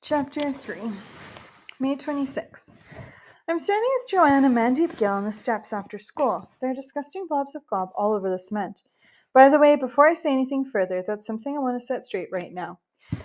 Chapter 3, May 26. I'm standing with Joanne and Mandeep Gill on the steps after school. There are disgusting blobs of gob all over the cement. By the way, before I say anything further, that's something I want to set straight right now.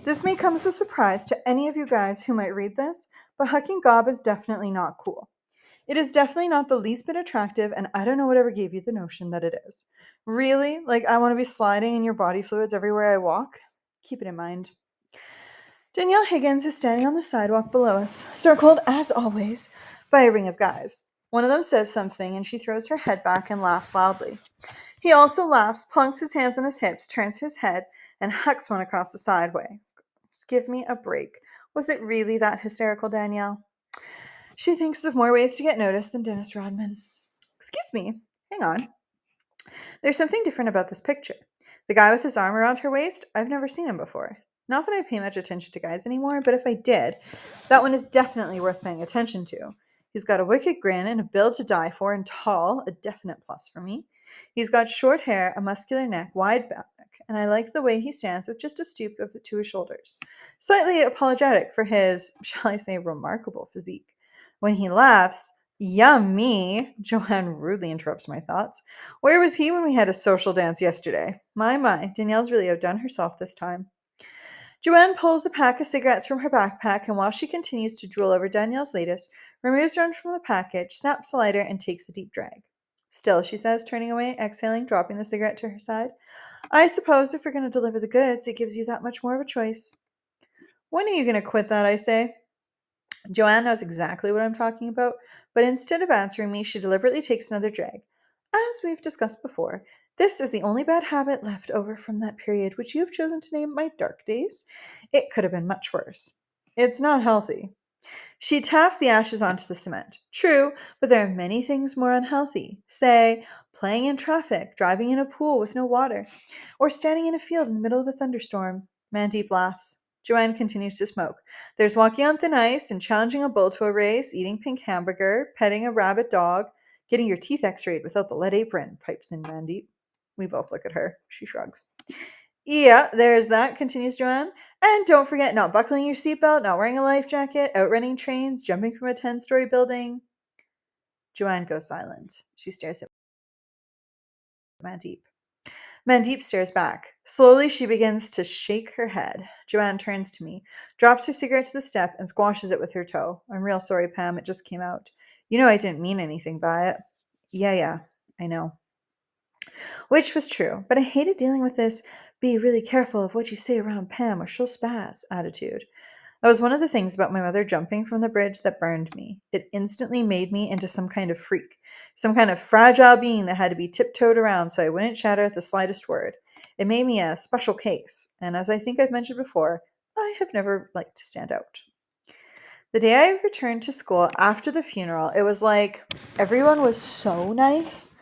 This may come as a surprise to any of you guys who might read this, but hucking gob is definitely not cool. It is definitely not the least bit attractive, and I don't know whatever gave you the notion that it is. Really? Like, I want to be sliding in your body fluids everywhere I walk? Keep it in mind. Danielle Higgins is standing on the sidewalk below us, circled, as always, by a ring of guys. One of them says something, and she throws her head back and laughs loudly. He also laughs, plunks his hands on his hips, turns his head, and hucks one across the sideway. Just give me a break. Was it really that hysterical, Danielle? She thinks of more ways to get noticed than Dennis Rodman. Excuse me. Hang on. There's something different about this picture. The guy with his arm around her waist, I've never seen him before. Not that I pay much attention to guys anymore, but if I did, that one is definitely worth paying attention to. He's got a wicked grin and a build to die for, and tall, a definite plus for me. He's got short hair, a muscular neck, wide back, and I like the way he stands with just a stoop to his shoulders. Slightly apologetic for his, shall I say, remarkable physique. When he laughs, yummy! Joanne rudely interrupts my thoughts. Where was he when we had a social dance yesterday? My, Danielle's really outdone herself this time. Joanne pulls a pack of cigarettes from her backpack, and while she continues to drool over Danielle's latest, removes one from the package, snaps the lighter, and takes a deep drag. Still, she says, turning away, exhaling, dropping the cigarette to her side. I suppose if we're going to deliver the goods, it gives you that much more of a choice. When are you going to quit that, I say? Joanne knows exactly what I'm talking about, but instead of answering me, she deliberately takes another drag. As we've discussed before, this is the only bad habit left over from that period which you have chosen to name my dark days. It could have been much worse. It's not healthy. She taps the ashes onto the cement. True, but there are many things more unhealthy. Say, playing in traffic, driving in a pool with no water, or standing in a field in the middle of a thunderstorm. Mandeep laughs. Joanne continues to smoke. There's walking on thin ice and challenging a bull to a race, eating pink hamburger, petting a rabid dog, getting your teeth x-rayed without the lead apron, pipes in Mandeep. We both look at her. She shrugs. Yeah, there's that, continues Joanne. And don't forget not buckling your seatbelt, not wearing a life jacket, outrunning trains, jumping from a 10-story building. Joanne goes silent. She stares at Mandeep. Mandeep stares back. Slowly, she begins to shake her head. Joanne turns to me, drops her cigarette to the step, and squashes it with her toe. I'm real sorry, Pam. It just came out. You know I didn't mean anything by it. Yeah, I know. Which was true, but I hated dealing with this be really careful of what you say around Pam or she'll spaz attitude. That was one of the things about my mother jumping from the bridge that burned me. It instantly made me into some kind of freak, some kind of fragile being that had to be tiptoed around so I wouldn't shatter at the slightest word. It made me a special case, and as I think I've mentioned before, I have never liked to stand out. The day I returned to school after the funeral, it was like everyone was so nice.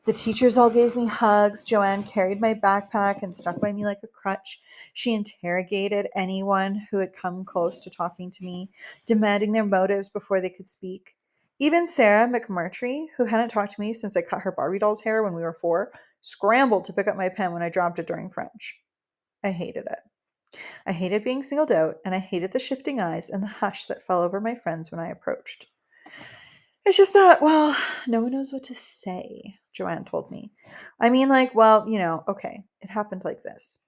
The teachers all gave me hugs. Joanne carried my backpack and stuck by me like a crutch. She interrogated anyone who had come close to talking to me, demanding their motives before they could speak. Even Sarah McMurtry, who hadn't talked to me since I cut her Barbie doll's hair when we were 4, scrambled to pick up my pen when I dropped it during French. I hated it. I hated being singled out, and I hated the shifting eyes and the hush that fell over my friends when I approached. It's just that, well, no one knows what to say, Joanne told me. I mean, like, well, okay, it happened like this.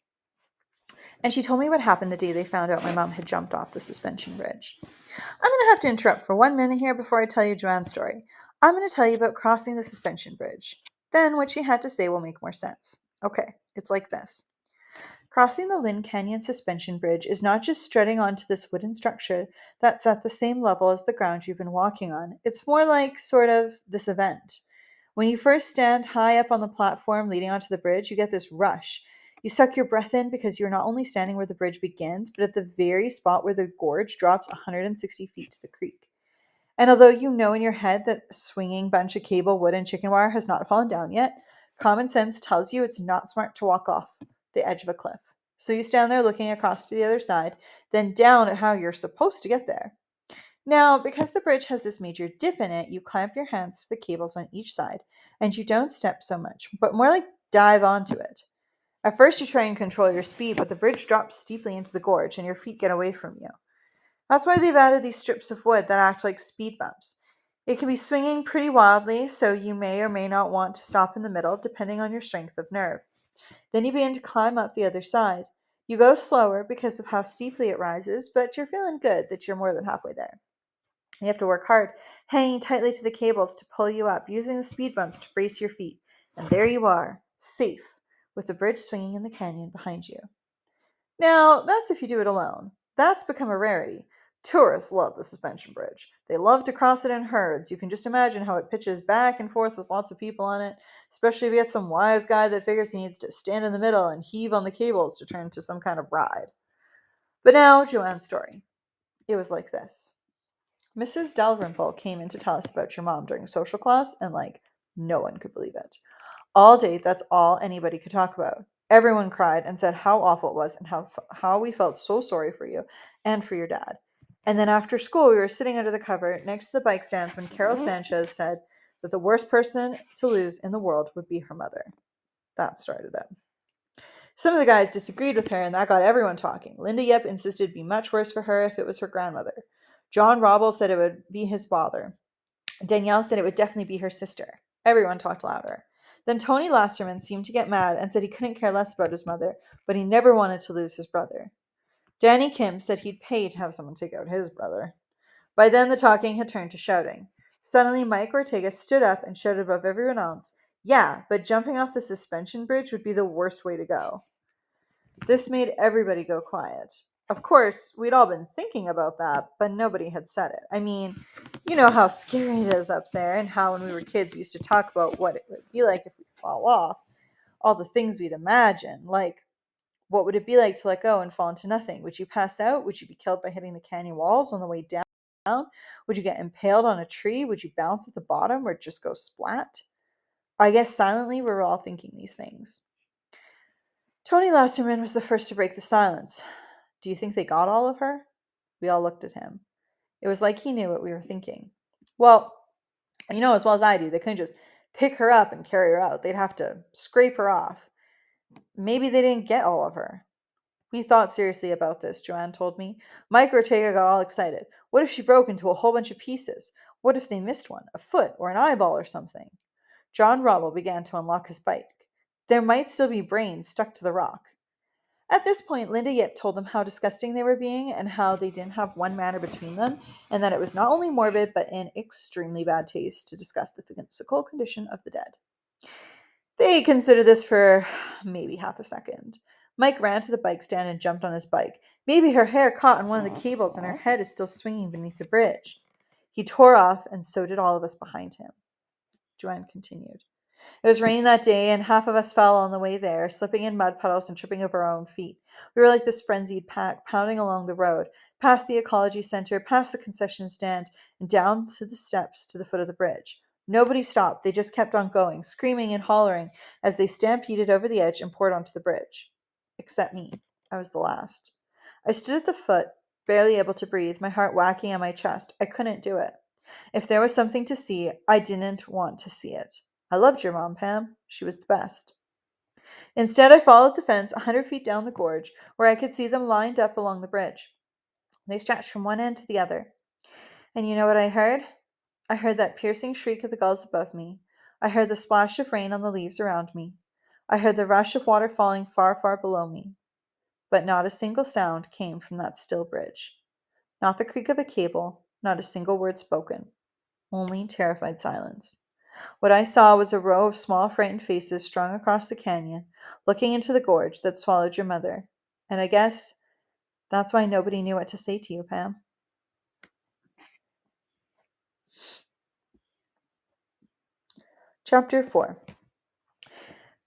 And she told me what happened the day they found out my mom had jumped off the suspension bridge. I'm going to have to interrupt for 1 minute here before I tell you Joanne's story. I'm going to tell you about crossing the suspension bridge. Then what she had to say will make more sense. Okay, it's like this. Crossing the Lynn Canyon Suspension Bridge is not just strutting onto this wooden structure that's at the same level as the ground you've been walking on. It's more like sort of this event. When you first stand high up on the platform leading onto the bridge, you get this rush. You suck your breath in because you're not only standing where the bridge begins, but at the very spot where the gorge drops 160 feet to the creek. And although you know in your head that a swinging bunch of cable, wood, and chicken wire has not fallen down yet, common sense tells you it's not smart to walk off the edge of a cliff. So you stand there looking across to the other side, then down at how you're supposed to get there. Now, because the bridge has this major dip in it, you clamp your hands to the cables on each side, and you don't step so much, but more like dive onto it. At first, you try and control your speed, but the bridge drops steeply into the gorge, and your feet get away from you. That's why they've added these strips of wood that act like speed bumps. It can be swinging pretty wildly, so you may or may not want to stop in the middle, depending on your strength of nerve. Then you begin to climb up the other side. You go slower because of how steeply it rises, but you're feeling good that you're more than halfway there. You have to work hard, hanging tightly to the cables to pull you up, using the speed bumps to brace your feet. And there you are, safe, with the bridge swinging in the canyon behind you. Now, that's if you do it alone. That's become a rarity. Tourists love the suspension bridge. They love to cross it in herds. You can just imagine how it pitches back and forth with lots of people on it, especially if you get some wise guy that figures he needs to stand in the middle and heave on the cables to turn into some kind of ride. But now, Joanne's story. It was like this. Mrs. Dalrymple came in to tell us about your mom during social class, and no one could believe it. All day, that's all anybody could talk about. Everyone cried and said how awful it was and how we felt so sorry for you and for your dad. And then after school, we were sitting under the cover next to the bike stands when Carol Sanchez said that the worst person to lose in the world would be her mother. That started it. Some of the guys disagreed with her, and that got everyone talking. Linda Yip insisted it'd be much worse for her if it was her grandmother. John Robble said it would be his father. Danielle said it would definitely be her sister. Everyone talked louder. Then Tony Lasterman seemed to get mad and said he couldn't care less about his mother, but he never wanted to lose his brother. Danny Kim said he'd pay to have someone take out his brother. By then, the talking had turned to shouting. Suddenly, Mike Ortega stood up and shouted above everyone else, "Yeah, but jumping off the suspension bridge would be the worst way to go." This made everybody go quiet. Of course, we'd all been thinking about that, but nobody had said it. I mean, you know how scary it is up there, and how when we were kids we used to talk about what it would be like if we fall off, all the things we'd imagine. Like, what would it be like to let go and fall into nothing? Would you pass out? Would you be killed by hitting the canyon walls on the way down? Would you get impaled on a tree? Would you bounce at the bottom or just go splat? I guess silently we were all thinking these things. Tony Lasterman was the first to break the silence. "Do you think they got all of her?" We all looked at him. It was like he knew what we were thinking. "Well, you know as well as I do, they couldn't just pick her up and carry her out. They'd have to scrape her off. Maybe they didn't get all of her." "We thought seriously about this," Joanne told me. "Mike Ortega got all excited. What if she broke into a whole bunch of pieces? What if they missed one, a foot or an eyeball or something?" John Robble began to unlock his bike. There might still be brains stuck to the rock. At this point, Linda Yip told them how disgusting they were being and how they didn't have one manner between them, and that it was not only morbid but in extremely bad taste to discuss the physical condition of the dead. They considered this for maybe half a second. Mike ran to the bike stand and jumped on his bike. "Maybe her hair caught on one of the cables and her head is still swinging beneath the bridge." He tore off, and so did all of us behind him. Joanne continued. "It was raining that day, and half of us fell on the way there, slipping in mud puddles and tripping over our own feet. We were like this frenzied pack, pounding along the road, past the ecology center, past the concession stand, and down to the steps to the foot of the bridge. Nobody stopped. They just kept on going, screaming and hollering as they stampeded over the edge and poured onto the bridge. Except me. I was the last. I stood at the foot, barely able to breathe, my heart whacking on my chest. I couldn't do it. If there was something to see, I didn't want to see it. I loved your mom, Pam. She was the best. Instead, I followed the fence 100 feet down the gorge, where I could see them lined up along the bridge. They stretched from one end to the other. And you know what I heard? I heard that piercing shriek of the gulls above me. I heard the splash of rain on the leaves around me. I heard the rush of water falling far, far below me. But not a single sound came from that still bridge. Not the creak of a cable, not a single word spoken. Only terrified silence. What I saw was a row of small, frightened faces strung across the canyon, looking into the gorge that swallowed your mother. And I guess that's why nobody knew what to say to you, Pam. Chapter 4.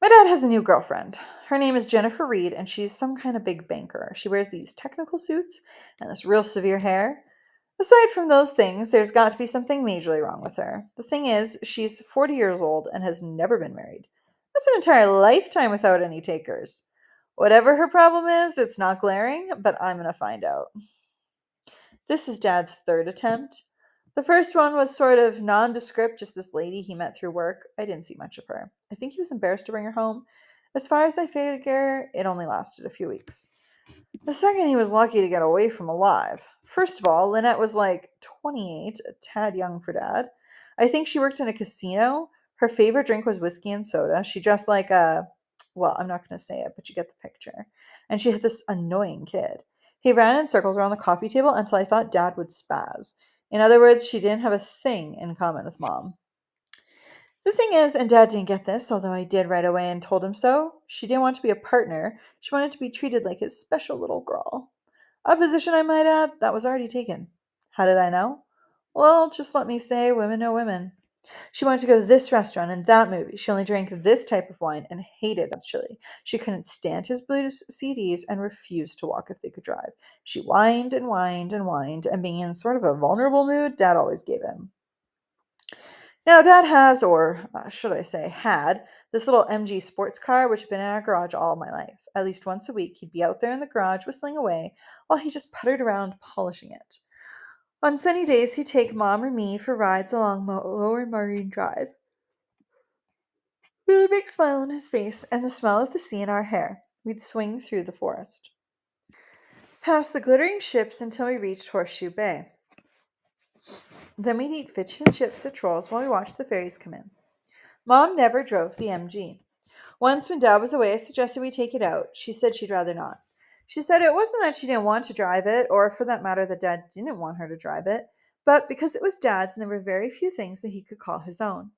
My dad has a new girlfriend. Her name is Jennifer Reed, and she's some kind of big banker. She wears these technical suits and this real severe hair. Aside from those things, there's got to be something majorly wrong with her. The thing is, she's 40 years old and has never been married. That's an entire lifetime without any takers. Whatever her problem is, it's not glaring, but I'm going to find out. This is Dad's third attempt. The first one was sort of nondescript, just this lady he met through work. I didn't see much of her. I think he was embarrassed to bring her home. As far as I figure, it only lasted a few weeks. The second he was lucky to get away from alive. First of all, Lynette was like 28, a tad young for Dad. I think she worked in a casino. Her favorite drink was whiskey and soda. She dressed like a, well, I'm not going to say it, but you get the picture. And she had this annoying kid. He ran in circles around the coffee table until I thought Dad would spaz. In other words, she didn't have a thing in common with Mom. The thing is, and Dad didn't get this, although I did right away and told him so, she didn't want to be a partner. She wanted to be treated like his special little girl. A position, I might add, that was already taken. How did I know? Well, just let me say, women know women. She wanted to go to this restaurant and that movie. She only drank this type of wine and hated Dad's chili. She couldn't stand his blues CDs and refused to walk if they could drive. She whined and whined and whined, and being in sort of a vulnerable mood, Dad always gave in. Now, Dad has, or should I say, had, this little MG sports car which had been in our garage all my life. At least once a week, he'd be out there in the garage whistling away while he just puttered around polishing it. On sunny days, he'd take Mom or me for rides along Lower Marine Drive with a big smile on his face and the smell of the sea in our hair. We'd swing through the forest, past the glittering ships until we reached Horseshoe Bay. Then we'd eat fish and chips at Trolls while we watched the ferries come in. Mom never drove the MG. Once when Dad was away, I suggested we take it out. She said she'd rather not. She said it wasn't that she didn't want to drive it, or for that matter that Dad didn't want her to drive it, but because it was Dad's and there were very few things that he could call his own.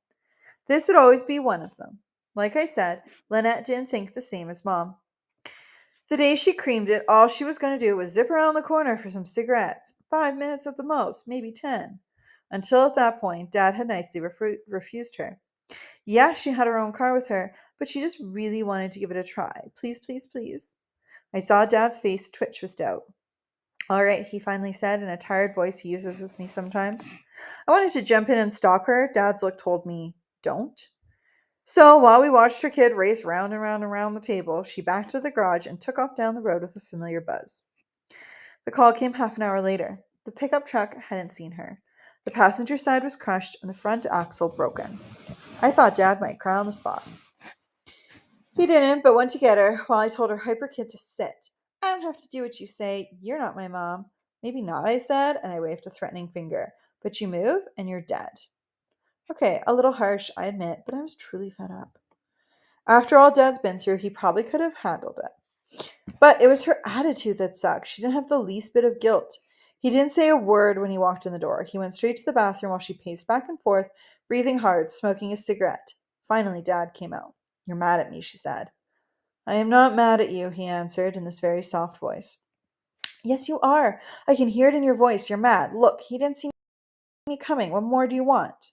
This would always be one of them. Like I said, Lynette didn't think the same as Mom. The day she creamed it, all she was going to do was zip around the corner for some cigarettes. 5 minutes at the most, maybe 10. Until at that point, Dad had nicely refused her. Yeah, she had her own car with her, but she just really wanted to give it a try. Please, please, please. I saw Dad's face twitch with doubt. All right, he finally said in a tired voice he uses with me sometimes. I wanted to jump in and stop her. Dad's look told me, don't. So while we watched her kid race round and round and round the table, she backed to the garage and took off down the road with a familiar buzz. The call came half an hour later. The pickup truck hadn't seen her. The passenger side was crushed and the front axle broken. I thought Dad might cry on the spot. He didn't, but went to get her while I told her hyper kid to sit. I don't have to do what you say. You're not my mom. Maybe not, I said, and I waved a threatening finger. But you move and you're dead. Okay, a little harsh, I admit, but I was truly fed up. After all Dad's been through, he probably could have handled it. But it was her attitude that sucked. She didn't have the least bit of guilt. He didn't say a word when he walked in the door. He went straight to the bathroom while she paced back and forth, breathing hard, smoking a cigarette. Finally, Dad came out. You're mad at me, she said. I am not mad at you, he answered in this very soft voice. Yes, you are. I can hear it in your voice. You're mad. Look, he didn't see me coming. What more do you want?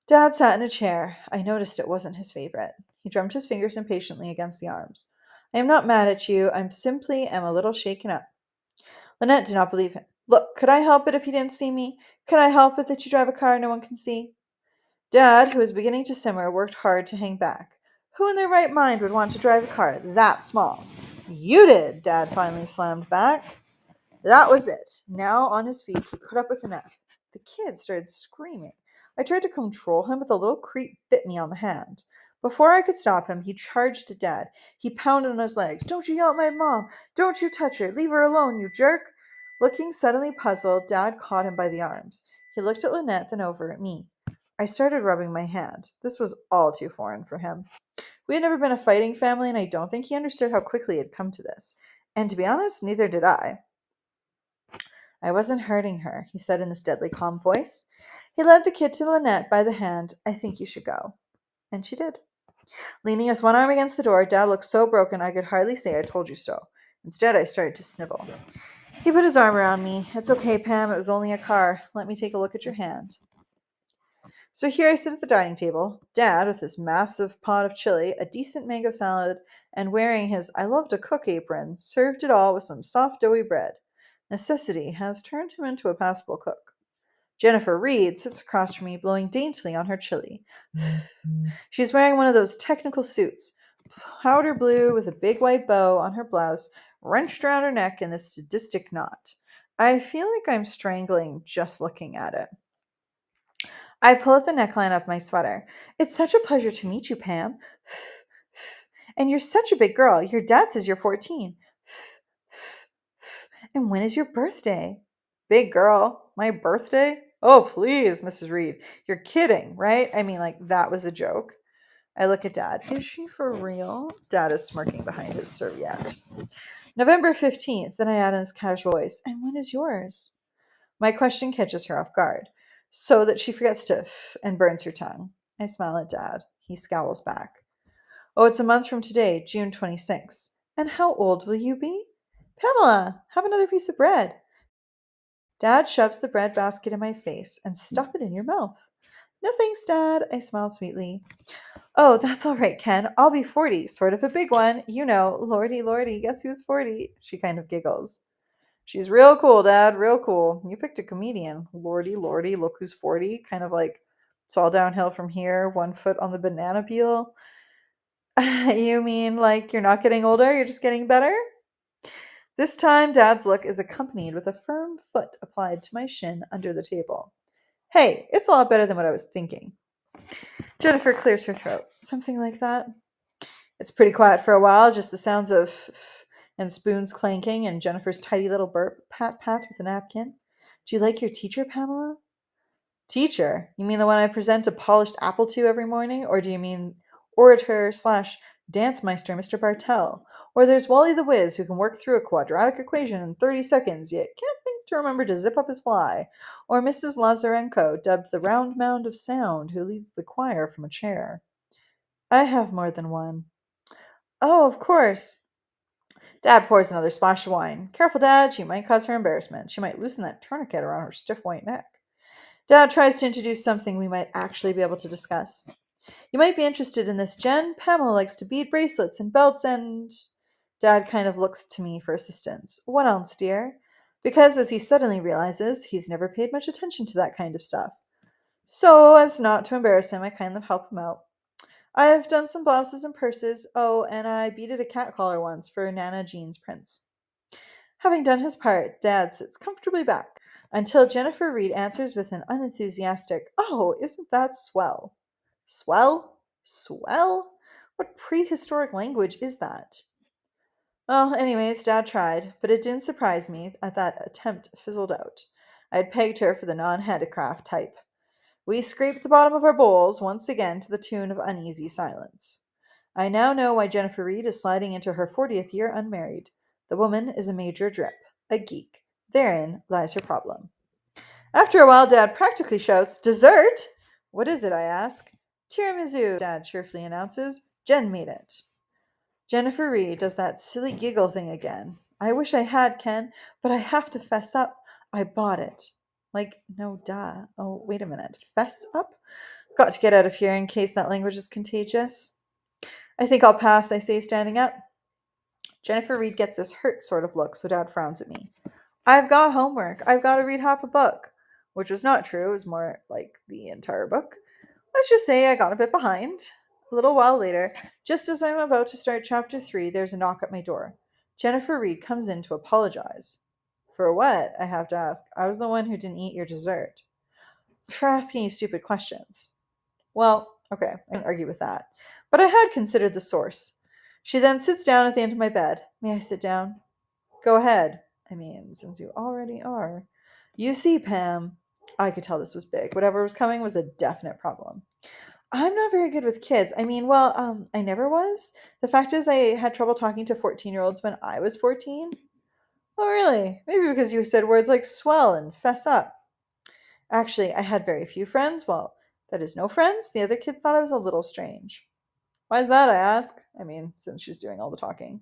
Dad sat in a chair. I noticed it wasn't his favorite. He drummed his fingers impatiently against the arms. I am not mad at you. I simply am a little shaken up. Lynette did not believe him. Look, could I help it if you didn't see me? Could I help it that you drive a car no one can see? Dad, who was beginning to simmer, worked hard to hang back. Who in their right mind would want to drive a car that small? You did, Dad finally slammed back. That was it. Now on his feet, he put up with enough. The kid started screaming. I tried to control him, but the little creep bit me on the hand. Before I could stop him, he charged at Dad. He pounded on his legs. Don't you yell at my mom. Don't you touch her. Leave her alone, you jerk. Looking suddenly puzzled, Dad caught him by the arms. He looked at Lynette, then over at me. I started rubbing my hand. This was all too foreign for him. We had never been a fighting family, and I don't think he understood how quickly it had come to this. And to be honest, neither did I. I wasn't hurting her, he said in his deadly calm voice. He led the kid to Lynette by the hand. I think you should go. And she did. Leaning with one arm against the door, Dad looked so broken I could hardly say I told you so. Instead, I started to snivel. He put his arm around me. It's okay, Pam. It was only a car. Let me take a look at your hand. So here I sit at the dining table, Dad with his massive pot of chili, a decent mango salad, and wearing his I love to cook apron, served it all with some soft doughy bread. Necessity has turned him into a passable cook. Jennifer Reed sits across from me, blowing daintily on her chili. She's wearing one of those technical suits, powder blue with a big white bow on her blouse, wrenched around her neck in this sadistic knot. I feel like I'm strangling just looking at it. I pull at the neckline of my sweater. It's such a pleasure to meet you, Pam. And you're such a big girl. Your dad says you're 14. And when is your birthday? Big girl, my birthday? Oh, please, Mrs. Reed. You're kidding, right? I mean, like, that was a joke. I look at Dad. Is she for real? Dad is smirking behind his serviette. November 15th, then I add in his casual voice. And when is yours? My question catches her off guard, so that she forgets to and burns her tongue. I smile at Dad. He scowls back. Oh, it's a month from today, June 26th. And how old will you be? Pamela, have another piece of bread. Dad shoves the bread basket in my face and stuff it in your mouth. No thanks, Dad. I smile sweetly. Oh, that's all right, Ken. I'll be 40, sort of a big one. You know, lordy, lordy, guess who's 40? She kind of giggles. She's real cool, Dad, real cool. You picked a comedian. Lordy, lordy, look who's 40. Kind of like it's all downhill from here, 1 foot on the banana peel. You mean like you're not getting older, you're just getting better? This time, Dad's look is accompanied with a firm foot applied to my shin under the table. Hey, it's a lot better than what I was thinking. Jennifer clears her throat. Something like that. It's pretty quiet for a while, just the sounds of and spoons clanking and Jennifer's tidy little burp, pat pat with a napkin. Do you like your teacher, Pamela? Teacher? You mean the one I present a polished apple to every morning? Or do you mean orator slash dance meister Mr. Bartell? Or there's Wally the Wiz who can work through a quadratic equation in 30 seconds, yet can't think to remember to zip up his fly. Or Mrs. Lazarenko, dubbed the round mound of sound, who leads the choir from a chair. I have more than one. Oh, of course. Dad pours another splash of wine. Careful, Dad, she might cause her embarrassment. She might loosen that tourniquet around her stiff white neck. Dad tries to introduce something we might actually be able to discuss. You might be interested in this, Jen. Pamela likes to bead bracelets and belts and... Dad kind of looks to me for assistance. What else, dear? Because, as he suddenly realizes, he's never paid much attention to that kind of stuff. So, as not to embarrass him, I kind of help him out. I've done some blouses and purses. Oh, and I beaded a cat collar once for Nana Jean's prince. Having done his part, Dad sits comfortably back until Jennifer Reed answers with an unenthusiastic, Oh, isn't that swell? Swell? Swell? What prehistoric language is that? Well, anyways, Dad tried, but it didn't surprise me that that attempt fizzled out. I had pegged her for the non-handicraft type. We scraped the bottom of our bowls once again to the tune of uneasy silence. I now know why Jennifer Reed is sliding into her 40th year unmarried. The woman is a major drip, a geek. Therein lies her problem. After a while, Dad practically shouts, Dessert? What is it, I ask. Tiramisu, Dad cheerfully announces. Jen made it. Jennifer Reed does that silly giggle thing again. I wish I had, Ken, but I have to fess up. I bought it. Like, no, duh. Oh, wait a minute. Fess up? Got to get out of here in case that language is contagious. I think I'll pass, I say, standing up. Jennifer Reed gets this hurt sort of look, so Dad frowns at me. I've got homework. I've got to read half a book. Which was not true. It was more like the entire book. Let's just say I got a bit behind. A little while later, just as I'm about to start chapter 3, there's a knock at my door. Jennifer Reed comes in to apologize. For what? I have to ask. I was the one who didn't eat your dessert. For asking you stupid questions. Well, okay, I can argue with that. But I had considered the source. She then sits down at the end of my bed. May I sit down? Go ahead. I mean, since you already are. You see, Pam. I could tell this was big. Whatever was coming was a definite problem. I'm not very good with kids. I mean, well, I never was. The fact is, I had trouble talking to 14-year-olds when I was 14. Oh, really? Maybe because you said words like swell and fess up. Actually, I had very few friends. Well, that is, no friends. The other kids thought I was a little strange. Why is that, I ask? I mean, since she's doing all the talking.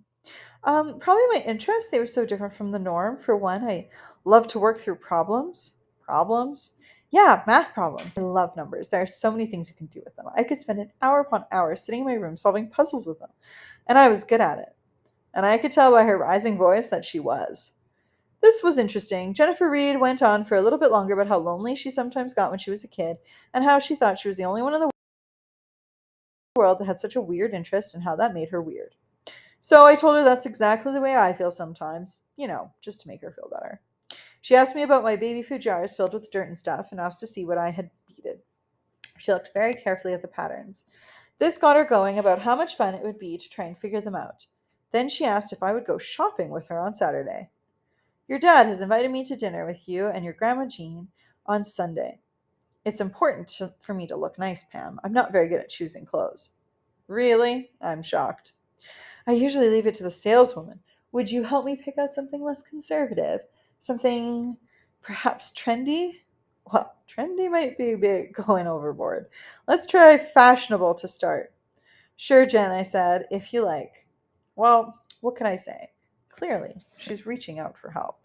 Probably my interests. They were so different from the norm. For one, I love to work through problems. Problems? Yeah, math problems. I love numbers. There are so many things you can do with them. I could spend an hour upon hour sitting in my room solving puzzles with them. And I was good at it. And I could tell by her rising voice that she was. This was interesting. Jennifer Reed went on for a little bit longer about how lonely she sometimes got when she was a kid, and how she thought she was the only one in the world that had such a weird interest, and how that made her weird. So I told her that's exactly the way I feel sometimes, just to make her feel better. She asked me about my baby food jars filled with dirt and stuff, and asked to see what I had beaded. She looked very carefully at the patterns. This got her going about how much fun it would be to try and figure them out. Then she asked if I would go shopping with her on Saturday. Your dad has invited me to dinner with you and your Grandma Jean on Sunday. It's important for me to look nice, Pam. I'm not very good at choosing clothes. Really? I'm shocked. I usually leave it to the saleswoman. Would you help me pick out something less conservative? Something perhaps trendy? Well, trendy might be a bit going overboard. Let's try fashionable to start. Sure, Jen, I said, if you like. Well, what can I say? Clearly, she's reaching out for help.